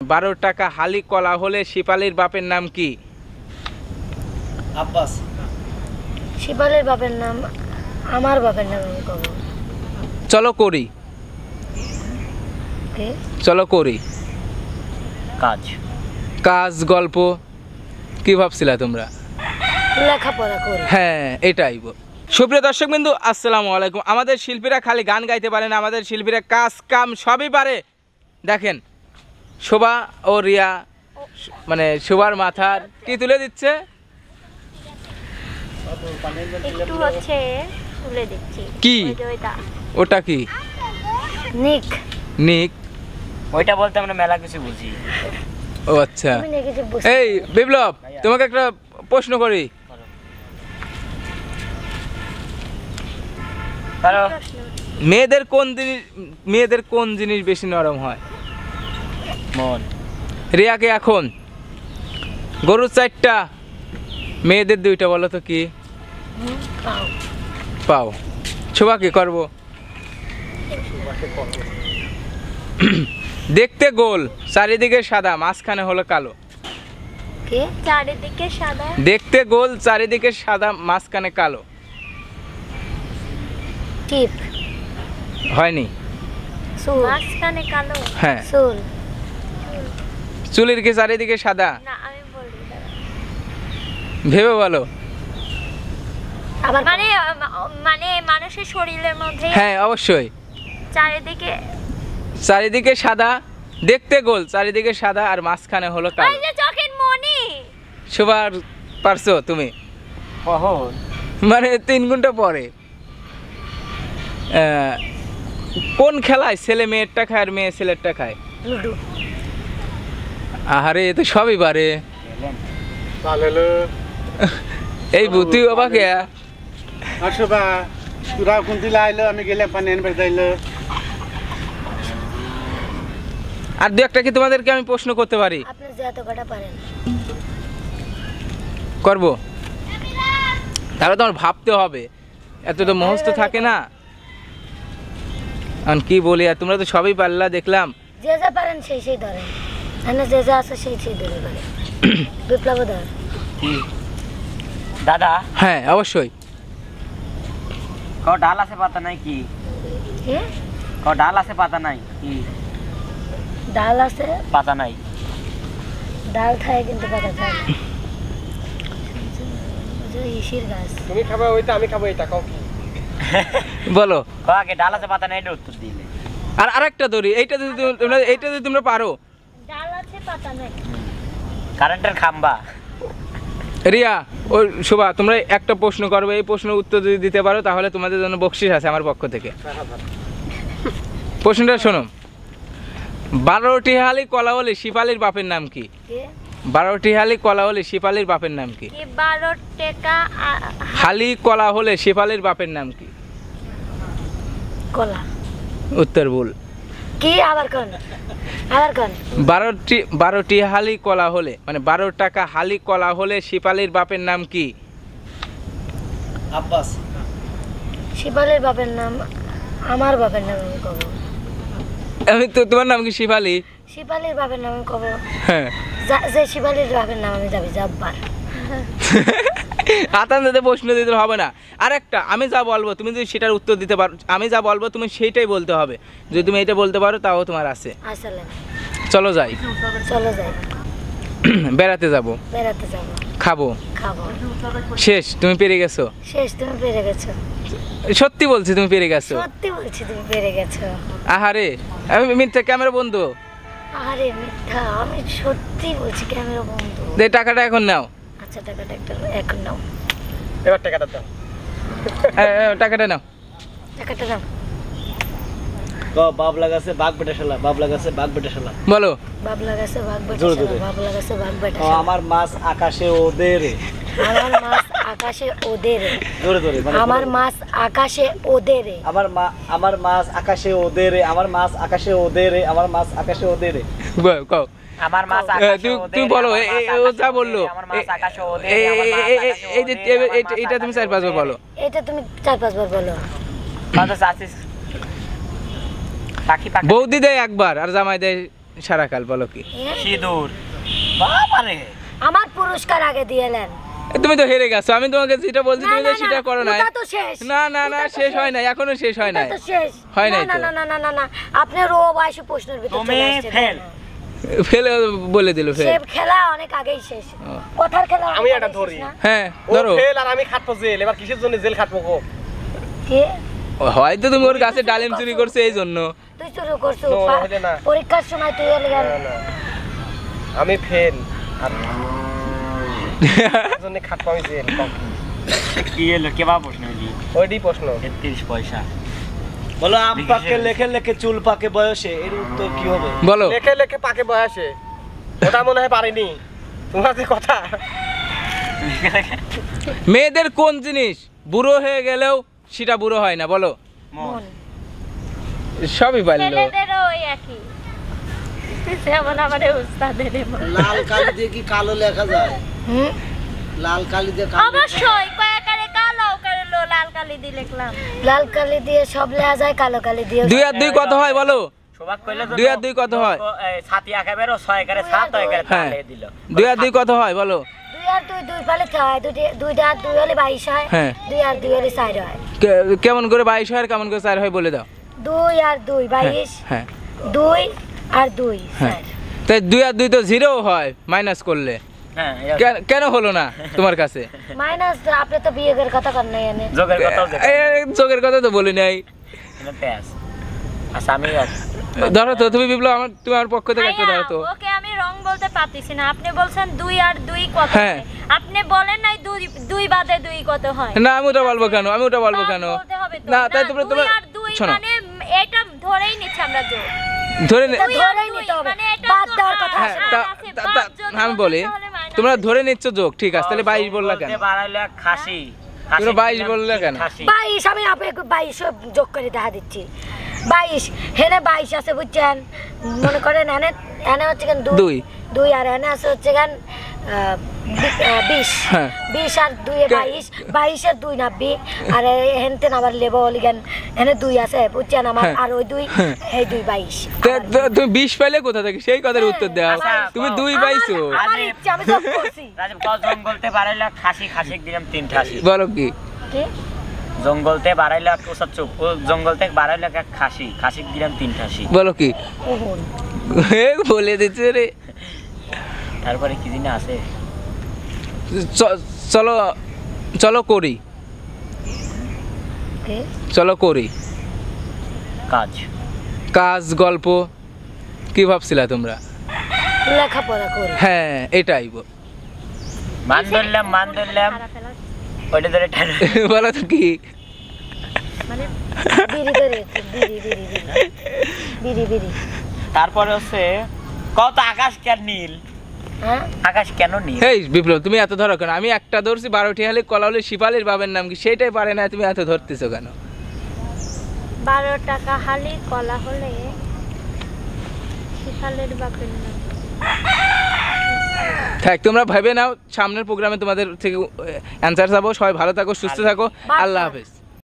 12 টাকা হালি কলা হলে শিপালির বাপের নাম কি? আব্বাস। শিপালির বাপের নাম আমার বাপের নাম আমি কব। চলো করি, কে? চলো করি। কাজ। কাজ গল্প কি ভাবছিলা তোমরা? লেখাপড়া করি। হ্যাঁ এটাই। সুপ্রিয় দর্শক বিন্দু আসসালামু আলাইকুম। আমাদের শিল্পীরা খালি গান গাইতে পারে না, আমাদের শিল্পীরা কাজ কাম সবই পারে। দেখেন শোভা ও রিয়া, মানে শোভার মাথার কি তুলে দিচ্ছে, একটু হচ্ছে তুলে দিচ্ছি। কি? ওই যে ওইটা। ওটা কি? নিক। নিক। ওইটা বলতে আমরা মেলা কিছু বুঝি। ও আচ্ছা। আমি নেগেটিভ বুঝি। এই বিপ্লব, তোমাকে একটা প্রশ্ন করি। কারো মেয়েদের কোন জিনিস বেশি নরম হয়? মন। রিয়াকে এখন গরুর 4টা, মেয়েদের 2টা, বলো তো কি? পাও। পাও। শোভা কি করবো? দেখতে গোল, চারিদিকে সাদা, মাঝখানে হলো কালো। কে? চারিদিকে সাদা। দেখতে গোল, চারিদিকে সাদা, মাঝখানে কালো। টিপ। হয়নি। চুল। মাঝখানে কালো। হ্যাঁ, চুল। চুলের কি চারিদিকে সাদা? না আমি বলি দাঁড়া। ভেবে বলো। আবার মানে মানে মানুষের শরীরের মধ্যে হ্যাঁ অবশ্যই। চারিদিকে চারিদিকে সাদা, দেখতে গোল, চারিদিকে সাদা, আর মাঝখানে হলো ওই কালো। যে চোখের মনি। শোভার পারছো তুমি? কখন? মানে 3 ঘন্টা পরে। কোন খেলায় ছেলে মেয়েরটা খায় আর মেয়ে ছেলেরটা খায়? লুডো। আহারে এ তো সবই পারে। চালেলো এই বুদ্ধি বাবা কে? আসো বা তোরা কোনটি লাইলো আমি গেলাম পানি আনবার যাইলো। আর 2-একটা কি তোমাদেরকে আমি প্রশ্ন করতে পারি? আপনি যে এত কটা পারেন। করব, তাহলে তোমার ভাবতে হবে, এত তো মুখস্থ থাকে না। এখন কি বলি, আর তোমরা তো সবই পারলা দেখলাম। যে যা পারেন সেই সেই ধরেন, না যে যা আছে সেই সেই ধরে পারে। বিপ্লব ধর। কি? দাদা, হ্যাঁ অবশ্যই। কও ডাল আছে পাতা নাই কি? কে? কও ডাল আছে পাতা নাই কি? ডাল আছে, পাতা নাই। ডাল খায় কিন্তু পাতা খায় না। ওই যে ইসির গাছ। তুমি খাবা ওইটা, আমি খাবো এটা, কও কি? বলো। কও আগে ডাল আছে পাতা নাই এটা উত্তর দিলে। আর আরেকটা ধরি, এইটা যদি তোমরা পারো। ডাল আছে পাতা নাই। কারেন্টের খাম্বা। রিয়া ও শোভা, তোমরা একটা প্রশ্ন করবে, এই প্রশ্নের উত্তর যদি দিতে পারো তাহলে তোমাদের জন্য বকশিশ আছে আমার পক্ষ থেকে। প্রশ্নটা শোনো। 12টি হালি কলা হলে শিপালির বাপের নাম কি? কে? 12টি হালি কলা হলে শিপালির বাপের নাম কি? কি 12 টাকা হালি কলা হলে শিপালির বাপের নাম কি? কলা। উত্তর ভুল। কি? আবার কোন? আবার কোন? 12টি হালি কলা হলে, মানে 12 টাকা হালি কলা হলে শিপালির বাপের নাম কি? আব্বাস। শিপালির বাপের নাম আমার বাপের নাম আমি কব। আমি তো, তোমার নাম কি শিপালি? শিপালির বাপের নাম আমি কব। হ্যাঁ। যে শিপালির বাপের নাম আমি যাবি জব্বার। আতান দাদা প্রশ্ন দিতে হবে না। আরেকটা, আমি যা বলবো তুমি যদি সেটার উত্তর দিতে পারো, আমি যা বলবো তুমি সেইটাই বলতে হবে। যদি তুমি এটা বলতে পারো তাও তোমার আছে। আসলে চলো যাই, চলো যাই, বেড়াতে যাব, বেড়াতে যাবো, খাবো। খাবো। শেষ, তুমি পেরে গেছো। শেষ, তুমি পেরে গেছো। সত্যি বলছি তুমি পেরে গেছো। সত্যি বলছি তুমি পেরে গেছো। আহারে আমি মিথ্যা, ক্যামেরা বন্ধু। আরে মিথ্যা, আমি সত্যি বলছি ক্যামেরা বন্ধু। এই টাকাটা এখন নাও। আচ্ছা টাকাটা একটা এখন নাও। এবার টাকাটা দাও। টাকাটা নাও। টাকাটা নাও। কও বাবলা গাছে বাঘ বেটা শালা, বাবলা গাছে বাঘ বেটা শালা। বলো। বাবলা গাছে বাঘ বেটা জোরে শালা, জোরে। বাবলা গাছে বাঘ বেটা ও শালা। আমার মাছ আকাশে ওদের। আমার মাছ আকাশে ওদের। জোরে জোরে মানে আমার মাছ আকাশে ওদের। আমার মাছ আকাশে ওদের, আমার মাছ আকাশে ওদের, আমার মাছ আকাশে ওদের। কও। আমার মাছ আকাশে ওদের। তুমি বলো, ও যা বললো আমার মাছ আকাশে ওদের, এটা তুমি 4-5 বার বলো। এটা তুমি 4-5 বার বলো। কত চাচ্ছিস? পাখি পাখি বৌদি দেয় একবার আর জামাই দেয় সারাকাল বলো কি? সিঁদুর বাবারে আমার পুরস্কার আগে দিয়েলেন। তুমি তো হেরে গেছো, আমি তোমাকে যেটা বলছি তুমি তো সেটা করো না। ওটা তো শেষ। না না না, ওটা তো শেষ হয় নাই, এখনো শেষ হয় ওটা নাই। তো শেষ। হয় নাই না তো। না না না না না আপনি রো বয়সে প্রশ্নের ভিতর তুমি চলে আসছেন। ফেল। ফেলে বলে দিল সে ফেল। খেলা অনেক আগেই শেষ। ও। কথার খেলা অনেক আমি আগেই এটা শেষ ধরি। না? হ্যাঁ ও ধরো। ফেল আর আমি খাটবো জেল, এবার কিসের জন্য জেল খাটবো গো? কি? হয়তো তুমি ওর গাছে ডালিম চুরি করছো এই জন্য। তুই শুরু করছো। No, হইলে না। পরীক্ষার সময় তুই এলি গেল। আমি ফেল আর জন্য খাটবো আমি জেল। কি এলো কে বা প্রশ্ন হলি ওইটাই প্রশ্ন। 33 পয়সা বলো আম পাকে লেখে লেখে চুল পাকে বয়সে, এর উত্তর কি হবে? বলো। লেখে লেখে পাকে বয়সে, ওটা মনে হয় পারিনি। তোমার যে কথা মেয়েদের কোন জিনিস বুড়ো হয়ে গেলেও সেটা বুড়ো হয় না বলো? মন। সবই পারলো। ছেলেদেরও ওই একই, যেমন আমাদের উস্তাদের এমন। লাল কালি দিয়ে কি কালো লেখা যায়? হুম? লাল কালি দিয়ে কালো অবশ্যই কয়েকারে কালো করে লাল কালি দিয়ে লিখলাম। লাল কালি দিয়ে সব লেয়া যায়, কালো কালি দিয়ে 2 আর 2 কত হয় বলো? সবাক কইলে 2 আর 2 কত হয়? ছাতি আকাবেরও 6 করে 7 হয়ে গেল হ্যাঁ। তালে দিল 2 আর 2 কত হয় বলো? 2 আর 2 2 পালে হয়, 2 আর 2 হলে 22 হয়। হ্যাঁ। 2 আর 2 হলে 4 হয়। কেমন করে 22 হয় আর কেমন করে 4 হয় বলে দাও। 2 আর 2 22। হ্যাঁ 2 আর 2 হ্যাঁ। 4। তাই 2 আর 2 তো 0 হয় মাইনাস করলে। হ্যাঁ কেন হলো না তোমার কাছে? মাইনাস আপনি তো বিয়োগের কথা কর নাই এনে। যোগের কথাও যোগের কথা তো বলি নাই। প্যাস আচ্ছা আমি ধরো তো তুমি বিপ্লব, তুমি আমার পক্ষ থেকে একটা ভাইয়া, ধরো তো। ওকে আমি রং বলতে পারতেছি না। আপনি বলছেন 2 আর 2 কত হ্যাঁ। হয়? আপনি বলেন নাই 2 বাদে 2 কত হয়? না আমি ওটা বলবো কেন, আমি ওটা বলবো তা কেন? বলতে হবে তো। না তাই না, তোমরা 2 আর 2 শোনো মানে এটা ধরেই নিচ্ছি আমরা যোগ। ধরে এটা 2 আর ধরেই 2 নিতে হবে। মানে এটা বাদ তো দেওয়ার কথা হ্যাঁ, আছে না। আমি বলি তোমরা ধরে নিচ্ছ যোগ, ঠিক আছে, তাহলে 22 বললা কেন? বাড়াইলে খাসি তোমরা 22 বললে কেন? 22 আমি আপনাকে 22 যোগ করে দেখা দিচ্ছি। 22 হেনে 22 আছে বুঝছেন, মনে করেন এনে এনে হচ্ছে কেন 2 2 আর এনে আছে হচ্ছে কেন 20 হ্যাঁ। 20 আর 2 এ 22 22 আর 2 90 আর হেনতেন আবার লেবো লিগান এনে 2 আছে বুঝছেন আমার, হ্যাঁ। আর ওই 2 এই 2 22 তুমি 20 পাইলে কোথা থেকে সেই কথার উত্তর দাও। আচ্ছা, তুমি 2 পাইছো আমার ইচ্ছা আমি যোগ করছি। রাজীব কত জঙ্গলতে বাড়াইলে খাসি খাসিক দিলাম 3 খাসি বলো কি? কি জঙ্গলতে বাড়াইলে ওসব চুপ ও জঙ্গলতে বাড়াইলে খাসি খাসিক দিলাম 3 খাসি বলো কি? ওহন বলে দিচ্ছে রে। তারপরে কি দিন আছে চলো চলো করি, কি চলো করি কাজ কাজ গল্প কি ভাবছিলা তোমরা? লেখাপড়া করি। হ্যাঁ এটাই মান ধরলাম ওইটা ধরে বলো তো কি? বিড়ি ধরে বিড়ি বিড়ি বিড়ি বিড়ি। তারপরে হচ্ছে কত আকাশ কেন নীল হ্যাঁ আকাশ কেন নীল এই বিপ্লব তুমি এত ধরো কেন? আমি একটা ধরছি 12টি হালে কলা হলে শিপালের বাবার নাম কি সেটাই পারে না, তুমি এত ধরতেছো কেন? 12 টাকা হালি কলা হলে শিখালের বাপের নাম। থাক তোমরা ভেবে নাও, সামনের প্রোগ্রামে তোমাদের থেকে অ্যান্সার যাবো। সবাই ভালো থাকো, সুস্থ থাকো, আল্লাহ হাফেজ।